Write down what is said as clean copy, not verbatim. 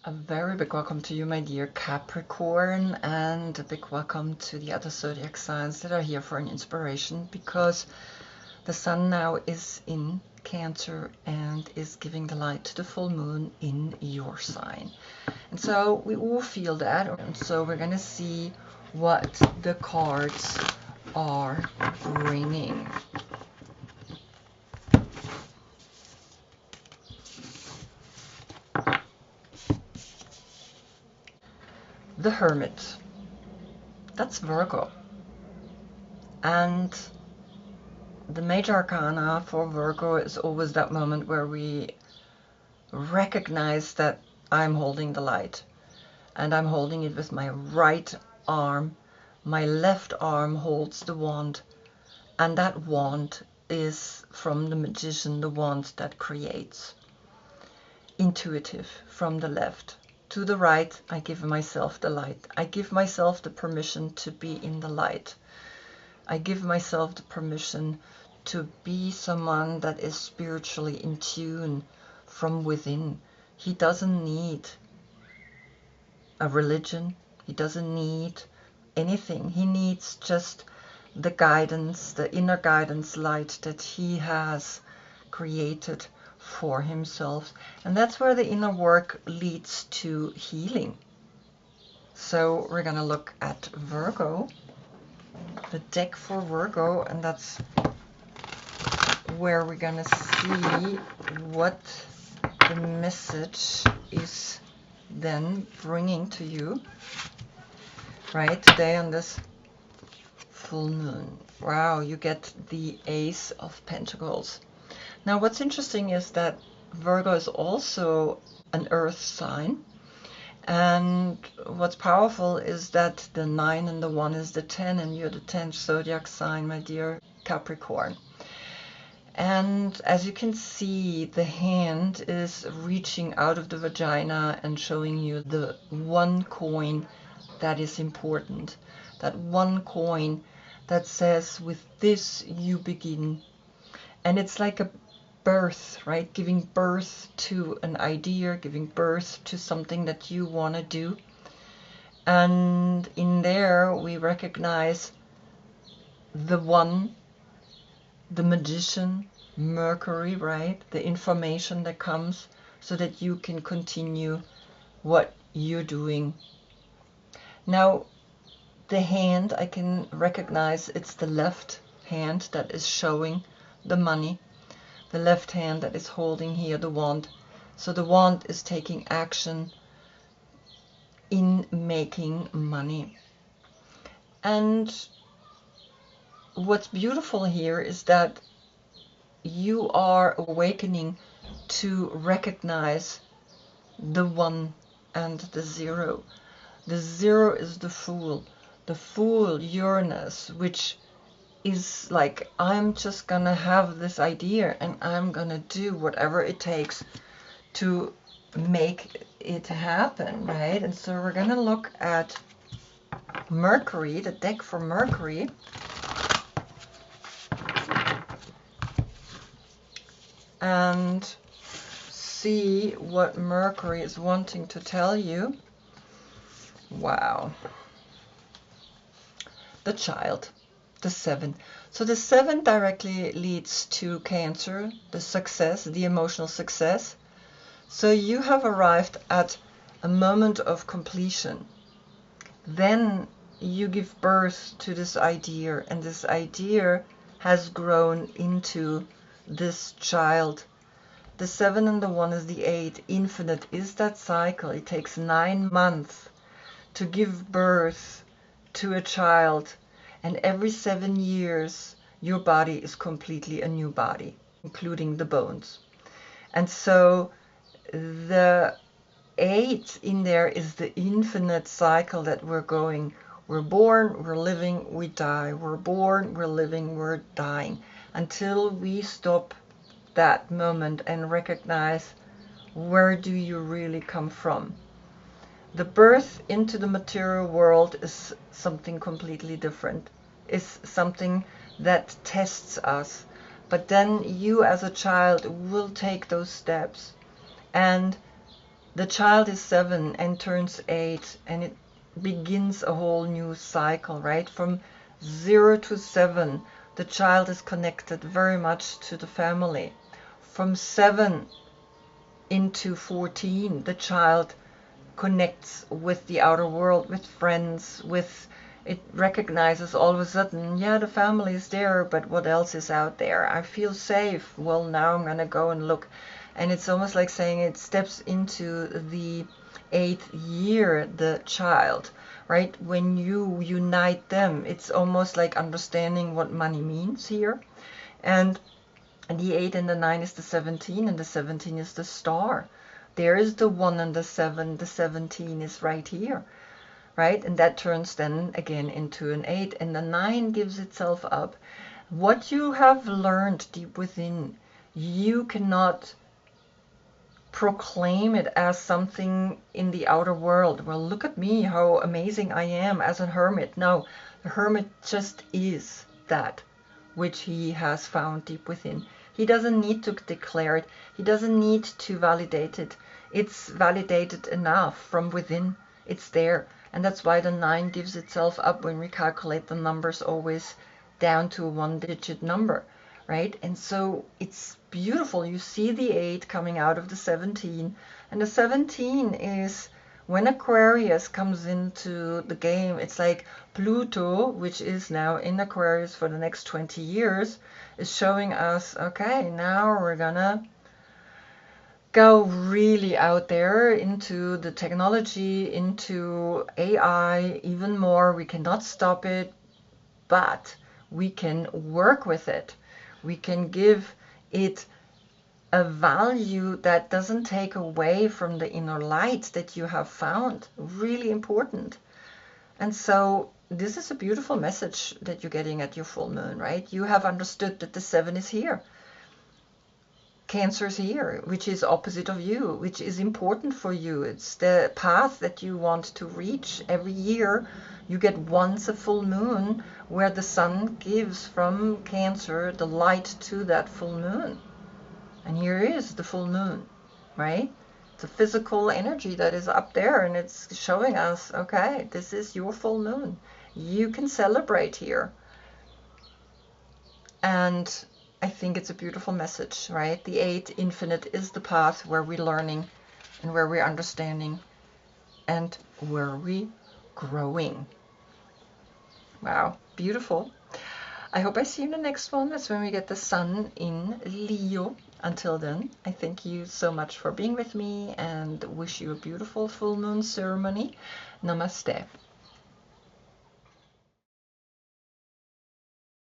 A very big welcome to you, my dear Capricorn, and a big welcome to the other zodiac signs that are here for an inspiration, because the sun now is in Cancer and is giving the light to the full moon in your sign. And so we all feel that, and so we're going to see what the cards are bringing. The Hermit. That's Virgo. And the major arcana for Virgo is always that moment where we recognize that I'm holding the light. And I'm holding it with my right arm. My left arm holds the wand. And that wand is from the magician, the wand that creates. Intuitive from the left. To the right, I give myself the light. I give myself the permission to be in the light. I give myself the permission to be someone that is spiritually in tune from within. He doesn't need a religion. He doesn't need anything. He needs just the guidance, the inner guidance light that he has created for himself. And that's where the inner work leads to healing. So we're going to look at Virgo, the deck for Virgo, and that's where we're going to see what the message is then bringing to you right today on this full moon. Wow, you get the Ace of Pentacles. Now what's interesting is that Virgo is also an earth sign, and what's powerful is that the 9 and the 1 is the 10, and you're the 10th zodiac sign, my dear Capricorn. And as you can see, the hand is reaching out of the vagina and showing you the one coin that is important, that one coin that says, with this you begin. And it's like a birth, right? Giving birth to an idea, giving birth to something that you want to do. And in there we recognize the one, the magician, Mercury, right? The information that comes so that you can continue what you're doing. Now, the hand, I can recognize it's the left hand that is showing the money. The left hand that is holding here the wand. So the wand is taking action in making money. And what's beautiful here is that you are awakening to recognize the 1 and the 0. The 0 is the Fool. The Fool, Uranus, which is like, I'm just gonna have this idea and I'm gonna do whatever it takes to make it happen, right? And so we're gonna look at Mercury, the deck for Mercury. And see what Mercury is wanting to tell you. Wow. The Child. The 7. So the 7 directly leads to Cancer, the success, the emotional success. So you have arrived at a moment of completion. Then you give birth to this idea, and this idea has grown into this child. The 7 and the 1 is the 8. Infinite is that cycle. It takes 9 months to give birth to a child. And every 7 years, your body is completely a new body, including the bones. And so the 8 in there is the infinite cycle that we're going. We're born, we're living, we die. We're born, we're living, we're dying. Until we stop that moment and recognize, where do you really come from? The birth into the material world is something completely different. It's something that tests us. But then you as a child will take those steps. And The child is 7 and turns 8, and it begins a whole new cycle, right? From 0 to 7, the child is connected very much to the family. From 7 into 14, the child connects with the outer world, with friends, with, it recognizes all of a sudden, yeah, the family is there, but what else is out there? I feel safe. Well, now I'm gonna go and look. And it's almost like saying it steps into the 8th year, the child, right? When you unite them, it's almost like understanding what money means here. And the 8 and the 9 is the 17, and the 17 is the star. There is the 1 and the 7, the 17 is right here, right? And that turns then again into an 8, and the 9 gives itself up. What you have learned deep within, you cannot proclaim it as something in the outer world. Well, look at me, how amazing I am as a hermit. No, the hermit just is that which he has found deep within. He doesn't need to declare it. He doesn't need to validate it. It's validated enough from within. It's there. And that's why the 9 gives itself up when we calculate the numbers always down to a 1-digit number, right? And so it's beautiful. You see the 8 coming out of the 17. And the 17 is when Aquarius comes into the game. It's like Pluto, which is now in Aquarius for the next 20 years, is showing us, okay, now we're gonna go really out there into the technology, into AI even more. We cannot stop it, but we can work with it. We can give it a value that doesn't take away from the inner light that you have found. Really important. And so this is a beautiful message that you're getting at your full moon, right? You have understood that the 7 is here. Cancer is here, which is opposite of you, which is important for you. It's the path that you want to reach. Every year you get once a full moon where the sun gives from Cancer the light to that full moon. And here is the full moon, right? It's a physical energy that is up there, and it's showing us, okay, this is your full moon. You can celebrate here. And I think it's a beautiful message, right? The 8 infinite is the path where we're learning and where we're understanding and where we're growing. Wow, beautiful. I hope I see you in the next one. That's when we get the sun in Leo. Until then, I thank you so much for being with me and wish you a beautiful full moon ceremony. Namaste.